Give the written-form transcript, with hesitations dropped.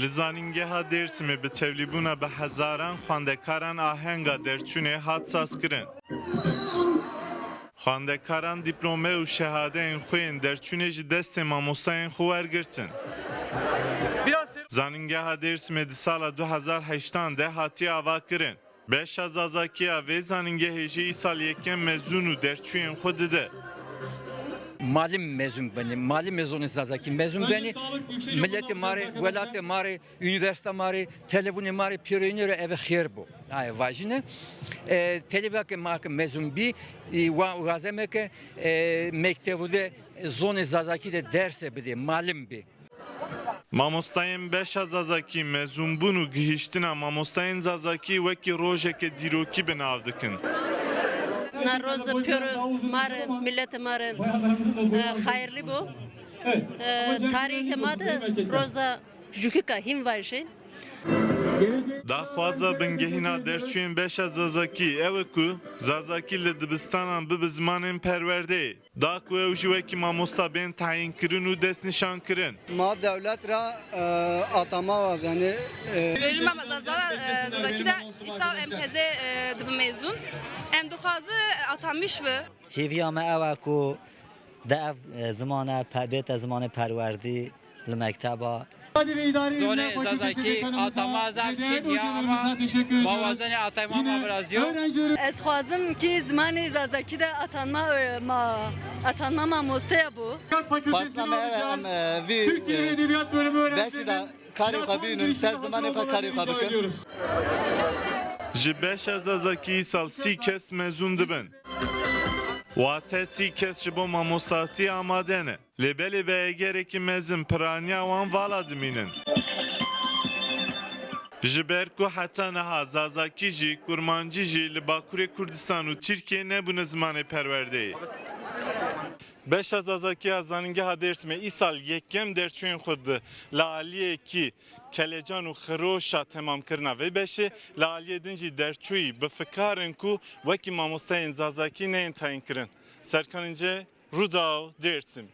Li zanîngeha Dêrsimê bi tevlîbûna bi hezaran xwendekaran ahenga derçûnê hat sazkirin. Xwendekaran dîplome û şehadeyên xwe yên derçûnê ji destê mamostayên xwe wergirtin. Zanîngeha Dêrsimê di sala 2008 de hatiye avakirin. Beşa zazakiya vê zanîngehê jî îsal yekem mezûn û derçûyên xwe dide. Malim mezun beni, malim mezunu zazaki mezun beni, milleti mari, velate mari, üniversite mari, telefonu mari, piyoneri ev xir bu. Ay vajine, televake marka mezun bi, vazemeke mektebude zone zazaki de derse bide, malim bi. Mamostayên beşa zazakî mezûn bûn û gihîştina mamostayên zazakî wekî rojeke dîrokî bi nav dikin. Na roza piyoro mare, millete mare hayırlı bu. Tarihi made roza jukika him var şey. Daxwaza bingehîna derçûyên beşa zazakî ew e ku zazakî li dibistanan bibe zimanên perwerdeyê. Da ku ew ji wekî mamosta bên tayîn kirin û destnîşan kirin. Ma devlet ra atama var yani. Bölüm ama zazaki de İsa MTZ dıbı mezun. Em duhazı atanmış mı? هیویا ما اوه کو ده زمان بیت زمان پروردی لمکتبا Zone zazaki atama zamçin ya ama mavazene atayma biraz yok. Ez xwazim ki zimanê zazakî de atanma mamostaya bu. Paslama vi Türkiye Edebiyat Bölümü öğrencileri beşi de karı kabinun ser zamanı karı kabin. Ji beşa zazakî îsal sî kes mezûn dibin. Wate sî kes ji bo mamostatî amade ne. Lêbelê be egerekî mezin piraniya wan vala dimînin. Ji ber ku heta niha zazakî jî kurmancî jî li Bakurê Kurdistan û Tirkiye nebûne zimanê perwerdeyê. Beşa zazakiya zanîngeha Dêrsimê îsal yekem derçûyên xwe di li aliyekî kelecan û xiroşa temamkirina vê beşê li aliyê din jî derçûyî bi fikarin ku wekî mamosteyên zazakî neyên tayîn kirin. Serkanînce Rûdaw Dêrsim.